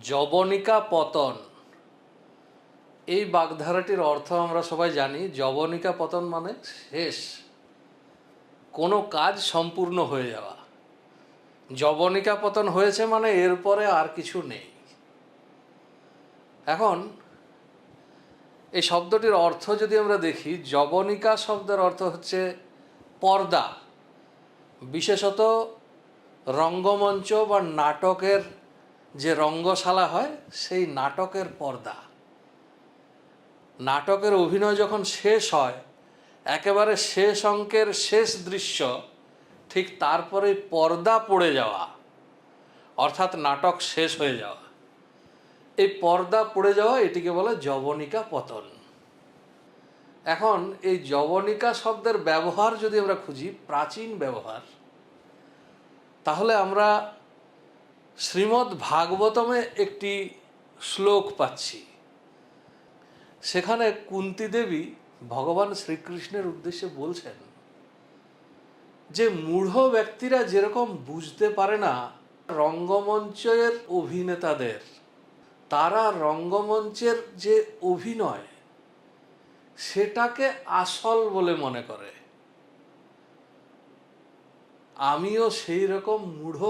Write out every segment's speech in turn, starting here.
যবনিকা পতন এই বাগধারাটির অর্থ আমরা সবাই জানি। যবনিকা পতন মানে শেষ, কোনো কাজ সম্পূর্ণ হয়ে যাওয়া। যবনিকা পতন হয়েছে মানে এরপরে আর কিছু নেই। এখন এই শব্দটির অর্থ যদি আমরা দেখি, যবনিকা শব্দের অর্থ হচ্ছে পর্দা, বিশেষত রঙ্গমঞ্চ বা নাটকের যে রঙ্গশালা হয় সেই নাটকের পর্দা। নাটকের অভিনয় যখন শেষ হয়, একেবারে শেষ অঙ্কের শেষ দৃশ্য, ঠিক তারপরে পর্দা পড়ে যাওয়া, অর্থাৎ নাটক শেষ হয়ে যাওয়া। এই পর্দা পড়ে যাওয়া এটিকে বলে যবনিকা পতন। এখন এই যবনিকা শব্দের ব্যবহার যদি আমরা খুঁজি, প্রাচীন ব্যবহার, তাহলে আমরা শ্রীমদ্ ভাগবতমে একটি শ্লোক পাচ্ছি। সেখানে কুন্তী দেবী ভগবান শ্রীকৃষ্ণের উদ্দেশ্যে বলছেন যে মূঢ় ব্যক্তিরা যেরকম বুঝতে পারে না রঙ্গমঞ্চের অভিনেতাদের, তারা রঙ্গমঞ্চের যে অভিনয় সেটাকে আসল বলে মনে করে, আমিও সেই রকম মূঢ়।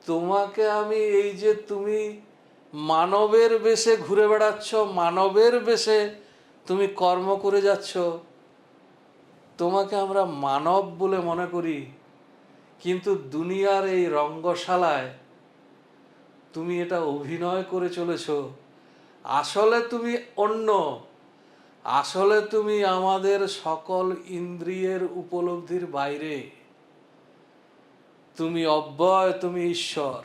তোমাকে আমি এই যে তুমি মানবের বেশে ঘুরে বেড়াচ্ছ, মানবের বেশে তুমি কর্ম করে যাচ্ছ, তোমাকে আমরা মানব বলে মনে করি, কিন্তু দুনিয়ার এই রঙ্গশালায় তুমি এটা অভিনয় করে চলেছ। আসলে তুমি অন্য, আসলে তুমি আমাদের সকল ইন্দ্রিয়ের উপলব্ধির বাইরে, তুমি অব্যয়, তুমি ঈশ্বর।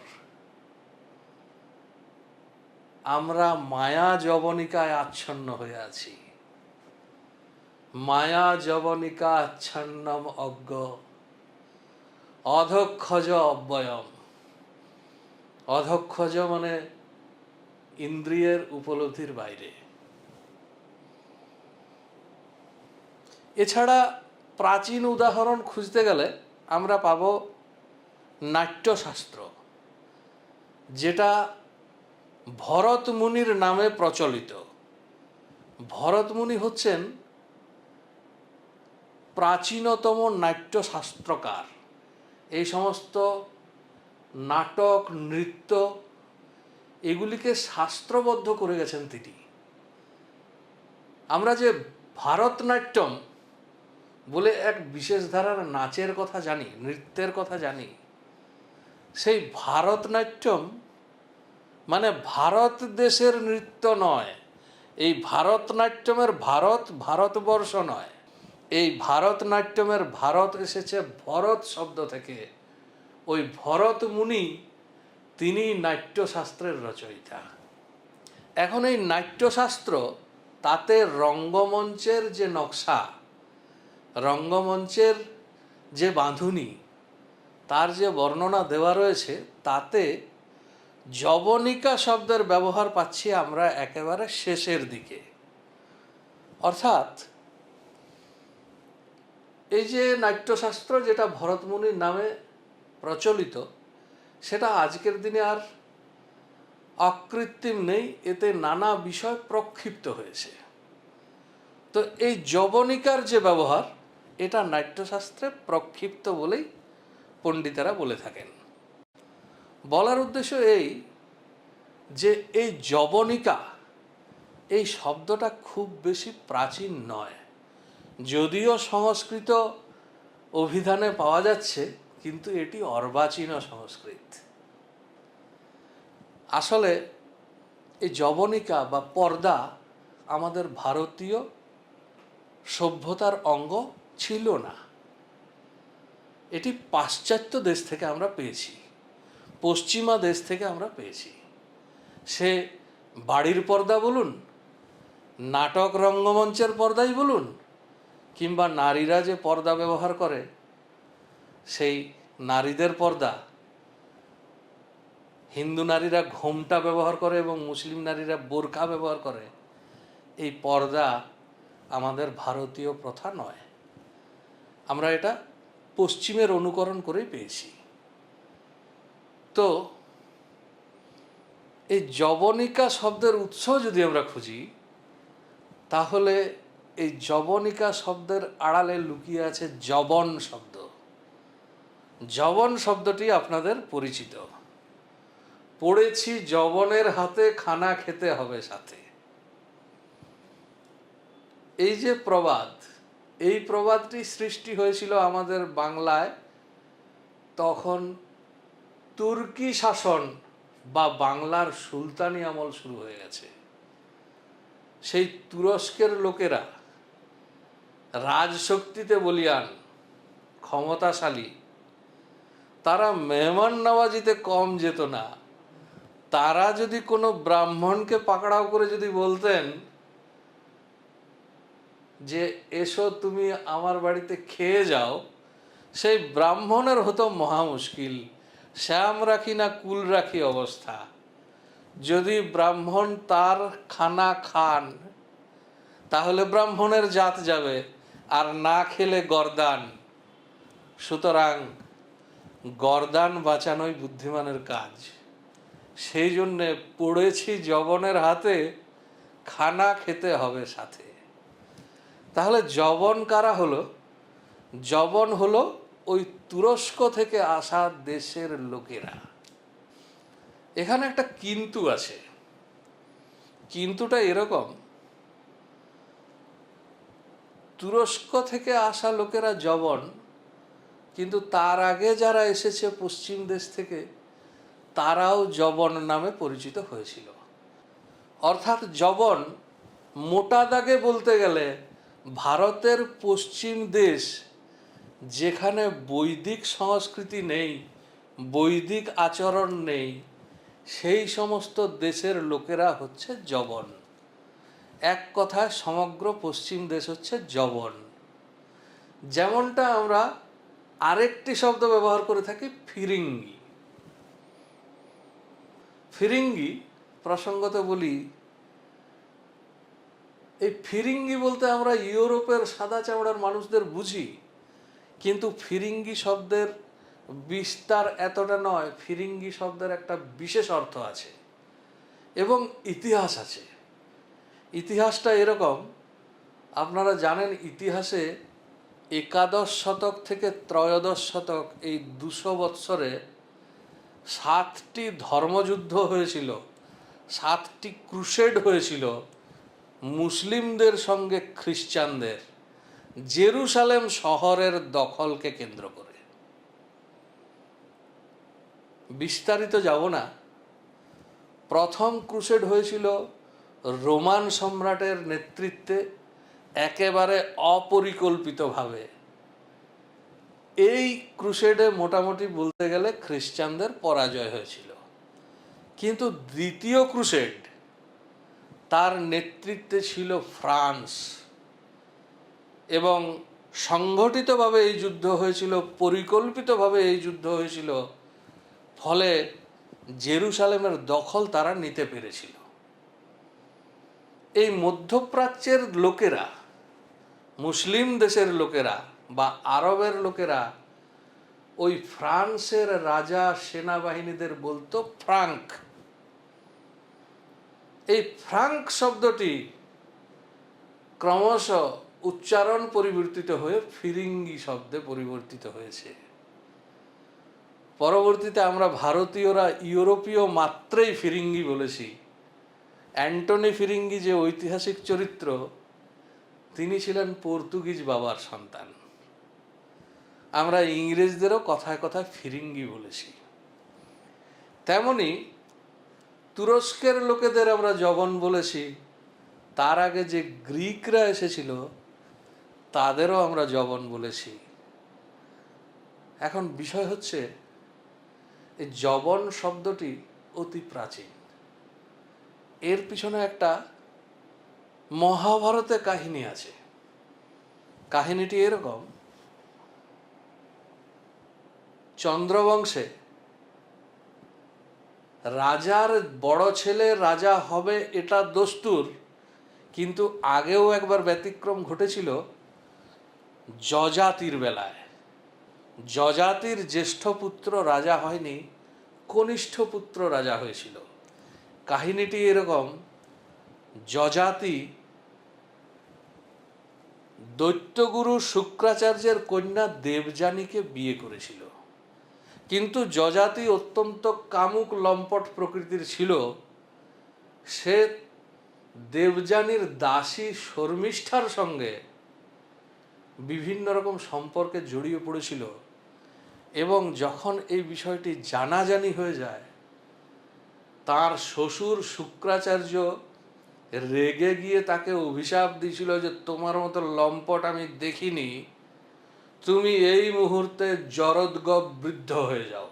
আমরা মায়া যবনিকায় আচ্ছন্ন হয়ে আছি। মায়া যবনিকা আচ্ছন্নম অজ্ঞ অধক্ষজ অব্যয়ম। অধক্ষজ মানে ইন্দ্রিয়ের উপলব্ধির বাইরে। এছাড়া প্রাচীন উদাহরণ খুঁজতে গেলে আমরা পাব নাট্যশাস্ত্র, যেটা ভরত মুনির নামে প্রচলিত। ভরত মুনি হচ্ছেন প্রাচীনতম নাট্যশাস্ত্রকার। এই সমস্ত নাটক, নৃত্য এগুলিকে শাস্ত্রবদ্ধ করে গেছেন তিনি। আমরা যে ভারতনাট্যম বলে এক বিশেষ ধারার নাচের কথা জানি, নৃত্যের কথা জানি, সেই ভারতনাট্যম মানে ভারত দেশের নৃত্য নয়। এই ভারতনাট্যমের ভারত ভারতবর্ষ নয়। এই ভারতনাট্যমের ভারত এসেছে ভরত শব্দ থেকে। ওই ভরত মুনি, তিনি নাট্যশাস্ত্রের রচয়িতা। এখন এই নাট্যশাস্ত্র, তাতে রঙ্গমঞ্চের যে নকশা, রঙ্গমঞ্চের যে বাঁধুনি, তার যে বর্ণনা দেওয়া রয়েছে, তাতে যবনিকা শব্দের ব্যবহার পাচ্ছি আমরা একেবারে শেষের দিকে। অর্থাৎ এই যে নাট্যশাস্ত্র, যেটা ভরতমুনির নামে প্রচলিত, সেটা আজকের দিনে আর অকৃত্রিম নেই, এতে নানা বিষয় প্রক্ষিপ্ত হয়েছে। তো এই যবনিকার যে ব্যবহার, এটা নাট্যশাস্ত্রে প্রক্ষিপ্ত বলেই পণ্ডিতেরা বলে থাকেন। বলার উদ্দেশ্য এই যে এই যবনিকা, এই শব্দটা খুব বেশি প্রাচীন নয়। যদিও সংস্কৃত অভিধানে পাওয়া যাচ্ছে, কিন্তু এটি অর্বাচীন সংস্কৃত। আসলে এই যবনিকা বা পর্দা আমাদের ভারতীয় সভ্যতার অঙ্গ ছিল না। এটি পাশ্চাত্য দেশ থেকে আমরা পেয়েছি, পশ্চিমা দেশ থেকে আমরা পেয়েছি। সে বাড়ির পর্দা বলুন, নাটক রঙ্গমঞ্চের পর্দাই বলুন, কিংবা নারীরা যে পর্দা ব্যবহার করে সেই নারীদের পর্দা। হিন্দু নারীরা ঘোমটা ব্যবহার করে এবং মুসলিম নারীরা বোরকা ব্যবহার করে। এই পর্দা আমাদের ভারতীয় প্রথা নয়, আমরা এটা পশ্চিমের অনুকরণ করেই পেয়েছি। তো এই যবনিকা শব্দের উৎস যদি আমরা খুঁজি, তাহলে এই যবনিকা শব্দের আড়ালে লুকিয়ে আছে যবন শব্দ। যবন শব্দটি আপনাদের পরিচিত। পড়েছি যবনের হাতে, খানা খেতে হবে সাথে। এই যে প্রবাদ, এই প্রবাদটি সৃষ্টি হয়েছিল আমাদের বাংলায় তখন তুর্কি শাসন বা বাংলার সুলতানি আমল শুরু হয়ে গেছে। সেই তুরস্কের লোকেরা রাজশক্তিতে বলীয়ান, ক্ষমতাশালী, তারা মেহমান নওয়াজিতে কম যেত না। তারা যদি কোনো ব্রাহ্মণকে পাকড়াও করে যদি বলতেন যে এসো তুমি আমার বাড়িতে খেয়ে যাও, সেই ব্রাহ্মণের হতো মহা মুশকিল, শ্যাম রাখি না কুল রাখি অবস্থা। যদি ব্রাহ্মণ তার খানা খান তাহলে ব্রাহ্মণের জাত যাবে, আর না খেলে গরদান। সুতরাং গরদান বাঁচানোই বুদ্ধিমানের কাজ। সেই জন্যে পড়েছি যবনের হাতে, খানা খেতে হবে সাথে। তাহলে যবন কারা হলো? যবন হলো ওই তুরস্ক থেকে আসা দেশের লোকেরা। এখানে একটা কিন্তু আছে। কিন্তুটা এরকম, তুরস্ক থেকে আসা লোকেরা যবন, কিন্তু তার আগে যারা এসেছে পশ্চিম দেশ থেকে তারাও যবন নামে পরিচিত হয়েছিল। অর্থাৎ যবন মোটা দাগে বলতে গেলে ভারতের পশ্চিম দেশ যেখানে বৈদিক সংস্কৃতি নেই, বৈদিক আচরণ নেই, সেই সমস্ত দেশের লোকেরা হচ্ছে যবন। এক কথায় সমগ্র পশ্চিম দেশ হচ্ছে যবন। যেমনটা আমরা আরেকটি শব্দ ব্যবহার করে থাকি, ফিরিঙ্গি। ফিরিঙ্গি প্রসঙ্গত বলি, এই ফিরিঙ্গি বলতে আমরা ইউরোপের সাদা চামড়ার মানুষদের বুঝি, কিন্তু ফিরিঙ্গি শব্দের বিস্তার এতটা নয়। ফিরিঙ্গি শব্দের একটা বিশেষ অর্থ আছে এবং ইতিহাস আছে। ইতিহাসটা এরকম, আপনারা জানেন ইতিহাসে একাদশ শতক থেকে ত্রয়োদশ শতক এই 200 বৎসরে 7টি ধর্মযুদ্ধ হয়েছিল, 7টি ক্রুসেড হয়েছিল মুসলিমদের সঙ্গে খ্রিস্টানদের, জেরুসালেম শহরের দখলকে কেন্দ্র করে। বিস্তারিত যাব না। প্রথম ক্রুসেড হয়েছিল রোমান সম্রাটের নেতৃত্বে, একেবারে অপরিকল্পিতভাবে। এই ক্রুসেডে মোটামুটি বলতে গেলে খ্রিস্টানদের পরাজয় হয়েছিল। কিন্তু দ্বিতীয় ক্রুসেড, তার নেতৃত্বে ছিল ফ্রান্স, এবং সংগঠিতভাবে এই যুদ্ধ হয়েছিল, পরিকল্পিতভাবে এই যুদ্ধ হয়েছিল, ফলে জেরুসালেমের দখল তারা নিতে পেরেছিল। এই মধ্যপ্রাচ্যের লোকেরা, মুসলিম দেশের লোকেরা বা আরবের লোকেরা ওই ফ্রান্সের রাজা সেনাবাহিনীদের বলতো ফ্রাঙ্ক। এই ফ্রাঙ্ক শব্দটি ক্রমশ উচ্চারণ পরিবর্তিত হয়ে ফিরিঙ্গি শব্দে পরিবর্তিত হয়েছে। পরবর্তীতে আমরা ভারতীয়রা ইউরোপীয় মাত্রেই ফিরিঙ্গি বলেছি। অ্যান্টনি ফিরিঙ্গি যে ঐতিহাসিক চরিত্র, তিনি ছিলেন পর্তুগিজ বাবার সন্তান। আমরা ইংরেজদেরও কথায় কথায় ফিরিঙ্গি বলেছি। তেমনি তুরস্কের লোকেদের আমরা যবন বলেছি, তার আগে যে গ্রিকরা এসেছিল তাদেরও আমরা যবন বলেছি। এখন বিষয় হচ্ছে, এই যবন শব্দটি অতি প্রাচীন। এর পিছনে একটা মহাভারতে কাহিনী আছে। কাহিনীটি এরকম, চন্দ্রবংশে রাজার বড় ছেলে রাজা হবে এটা দস্তুর, কিন্তু আগেও একবার ব্যতিক্রম ঘটেছিল যযাতির বেলায়। যযাতির জ্যেষ্ঠ পুত্র রাজা হয়নি, কনিষ্ঠ পুত্র রাজা হয়েছিল। কাহিনীটি এরকম, যযাতি দৈত্যগুরু শুক্রাচার্যের কন্যা দেবযানীকে বিয়ে করেছিল, কিন্তু যযাতি অত্যন্ত কামুক লম্পট প্রকৃতির ছিল। সে দেবযানীর দাসী শর্মিষ্ঠার সঙ্গে বিভিন্ন রকম সম্পর্কে জড়িয়ে পড়েছিল, এবং যখন এই বিষয়টি জানাজানি হয়ে যায়, তার শ্বশুর শুক্রাচার্য রেগে গিয়ে তাকে অভিশাপ দিয়েছিল যে তোমার মতো লম্পট আমি দেখিনি, তুমি এই মুহূর্তে জরদ্গব বৃদ্ধ হয়ে যাও।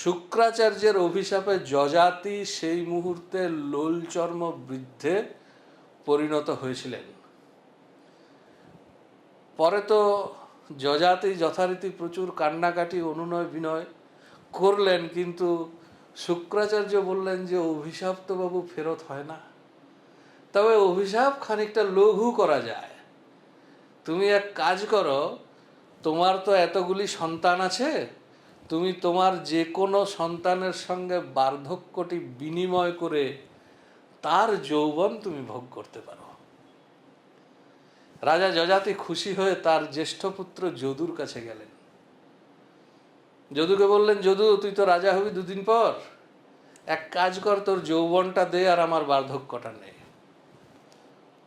শুক্রাচার্যের অভিশাপে যযাতি সেই মুহূর্তে লোলচর্ম বৃদ্ধে পরিণত হয়েছিলেন। পরে তো যযাতি যথারীতি প্রচুর কান্নাকাটি অনুনয় বিনয় করলেন, কিন্তু শুক্রাচার্য বললেন যে অভিশাপ তো বাবু ফেরত হয় না, তবে অভিশাপ খানিকটা লঘু করা যায়। তুমি এক কাজ করো, তোমার তো এতগুলি সন্তান আছে, তুমি তোমার যে কোনো সন্তানের সঙ্গে বার্ধক্যটি বিনিময় করে তার যৌবন তুমি ভোগ করতে পারো। রাজা যযাতি খুশি হয়ে তার জ্যেষ্ঠ পুত্র যদুর কাছে গেলেন। যদুকে বললেন, যদু তুই তো রাজা হবি দুদিন পর, এক কাজ কর, তোর যৌবনটা দে আর আমার বার্ধক্যটা নে।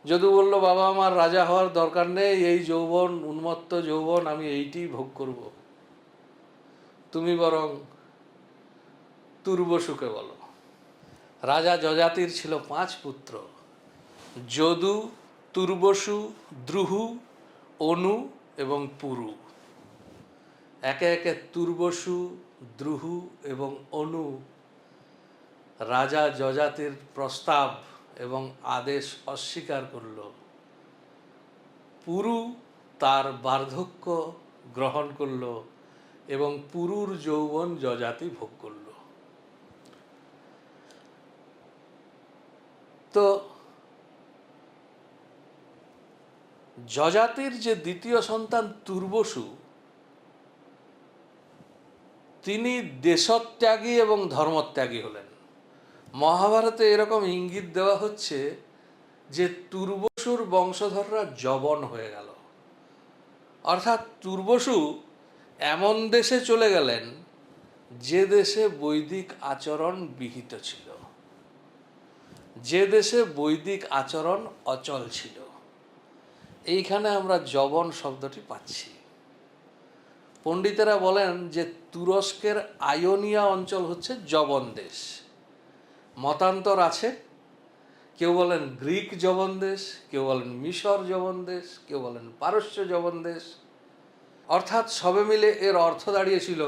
যদু বলল, বাবা আমার রাজা হওয়ার দরকার নেই, এই যৌবন উন্মত্ত যৌবন আমি এইটি ভোগ করব, তুমি বরং তুর্বশুকে বলো। রাজা যযাতির ছিল 5 পুত্র, যদু, তুর্বশু, দ্রুহু, অনু এবং পুরু। একে একে তুর্বশু, দ্রুহু এবং অনু রাজা যযাতির প্রস্তাব এবং আদেশ অস্বীকার করল। পুরু তার বার্ধক্য গ্রহণ করল এবং পুরুর যৌবন যযাতি ভোগ করল। তো যযাতির যে দ্বিতীয় সন্তান তুর্বশু, তিনি দেশত্যাগী এবং ধর্মত্যাগী হলেন। মহাভারতে এরকম ইঙ্গিত দেওয়া হচ্ছে যে তুর্বশুর বংশধররা যবন হয়ে গেল, অর্থাৎ তুর্বশু এমন দেশে চলে গেলেন যে দেশে বৈদিক আচরণ বিহিত ছিল, যে দেশে বৈদিক আচরণ অচল ছিল। এইখানে আমরা যবন শব্দটি পাচ্ছি। পণ্ডিতেরা বলেন যে তুরস্কের আয়োনিয়া অঞ্চল হচ্ছে যবন দেশ। মতান্তর আছে, কেউ বলেন গ্রিক যবন দেশ, কেউ বলেন মিশর যবন দেশ, কেউ বলেন পারস্য যবন দেশ। অর্থাৎ সবে মিলে এর অর্থ দাঁড়িয়েছিল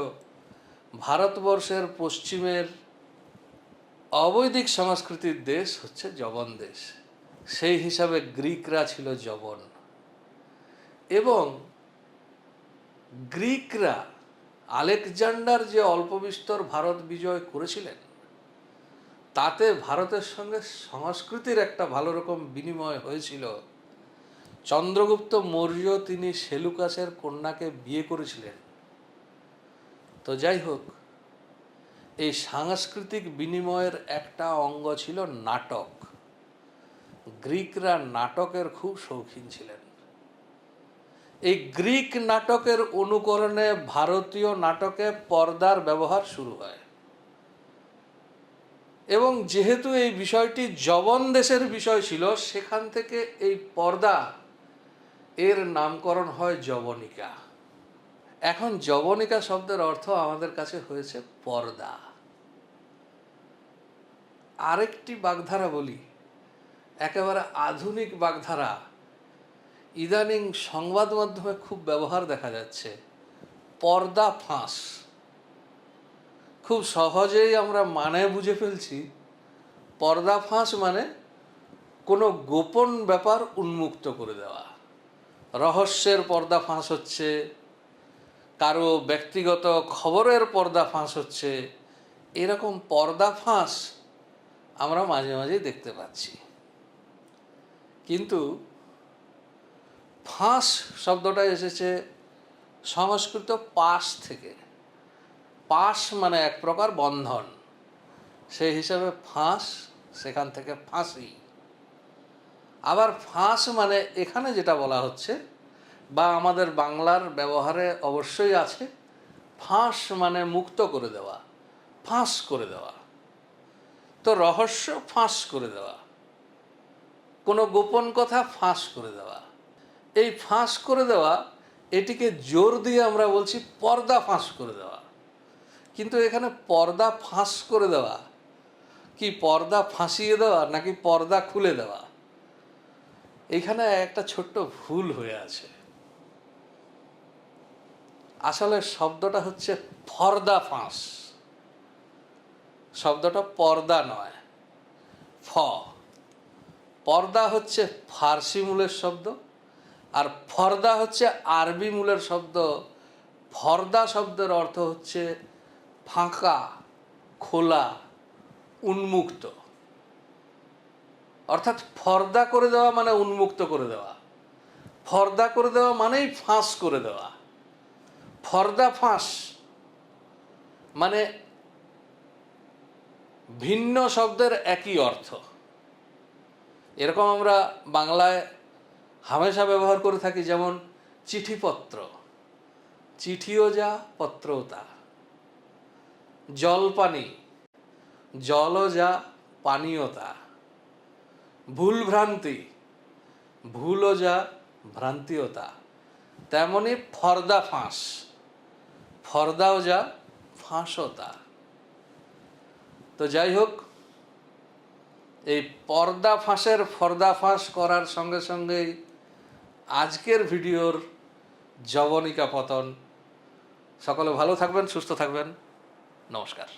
ভারতবর্ষের পশ্চিমের অবৈদিক সংস্কৃতির দেশ হচ্ছে যবন দেশ। সেই হিসাবে গ্রিকরা ছিল যবন, এবং গ্রিকরা আলেকজান্ডার যে অল্প বিস্তর ভারত বিজয় করেছিলেন, তাতে ভারতের সঙ্গে সংস্কৃতির একটা ভালো রকম বিনিময় হয়েছিল। চন্দ্রগুপ্ত মৌর্য তিনি সেলুকাসের কন্যাকে বিয়ে করেছিলেন। তো যাই হোক, এই সাংস্কৃতিক বিনিময়ের একটা অঙ্গ ছিল নাটক। গ্রিকরা নাটকের খুব শৌখিন ছিলেন। এই গ্রিক নাটকের অনুকরণে ভারতীয় নাটকে পর্দার ব্যবহার শুরু হয়, এবং যেহেতু এই বিষয়টি যবন দেশের বিষয় ছিল, সেখান থেকে এই পর্দা এর নামকরণ হয় যবনিকা। এখন যবনিকা শব্দের অর্থ আমাদের কাছে হয়েছে পর্দা। আরেকটি বাগধারা বলি, একেবারে আধুনিক বাগধারা, ইদানিং সংবাদ মাধ্যমে খুব ব্যবহার দেখা যাচ্ছে, পর্দা ফাঁস। খুব সহজেই আমরা মানে বুঝে ফেলছি, পর্দা ফাঁস মানে কোনো গোপন ব্যাপার উন্মুক্ত করে দেওয়া। রহস্যের পর্দা ফাঁস হচ্ছে, কারো ব্যক্তিগত খবরের পর্দা ফাঁস হচ্ছে, এরকম পর্দা ফাঁস আমরা মাঝে মাঝেই দেখতে পাচ্ছি। কিন্তু ফাঁস শব্দটা এসেছে সংস্কৃত পাশ থেকে। পাশ মানে এক প্রকার বন্ধন। সেই হিসাবে ফাঁস, সেখান থেকে ফাঁসি। আবার ফাঁস মানে এখানে যেটা বলা হচ্ছে বা আমাদের বাংলার ব্যবহারে অবশ্যই আছে, ফাঁস মানে মুক্ত করে দেওয়া, ফাঁস করে দেওয়া। তো রহস্য ফাঁস করে দেওয়া, কোনো গোপন কথা ফাঁস করে দেওয়া। এই ফাঁস করে দেওয়া, এটিকে জোর দিয়ে আমরা বলছি পর্দা ফাঁস করে দেওয়া। কিন্তু এখানে পর্দা ফাঁস করে দেওয়া কি পর্দা ফাঁসিয়ে দেওয়া নাকি পর্দা খুলে দেওয়া? এইখানে একটা ছোট্ট ভুল হয়ে আছে। আসলে শব্দটা হচ্ছে পর্দা ফাঁস, শব্দটা পর্দা নয়। পর্দা হচ্ছে ফার্সি মূলের শব্দ, আর ফর্দা হচ্ছে আরবি মূলের শব্দ। ফর্দা শব্দের অর্থ হচ্ছে ফাঁকা, খোলা, উন্মুক্ত। অর্থাৎ ফর্দা করে দেওয়া মানে উন্মুক্ত করে দেওয়া, ফর্দা করে দেওয়া মানেই ফাঁস করে দেওয়া। ফর্দা ফাঁস মানে ভিন্ন শব্দের একই অর্থ। এরকম আমরা বাংলায় হামেশা ব্যবহার করে থাকি, যেমন চিঠিপত্র, চিঠিও যা পত্রও তা। জলপানি, জলও যা পানীয় তা। ভুল ভ্রান্তি, ভুলও যা ভ্রান্তিও তা। তেমনি ফর্দা ফাঁস, ফর্দাও যা ফাঁসও তা। তো যাই হোক, এই পর্দা ফাঁসের ফর্দা ফাঁস করার সঙ্গে সঙ্গেই আজকের ভিডিওর জবনিকা পতন। সকলে ভালো থাকবেন, সুস্থ থাকবেন। নমস্কার।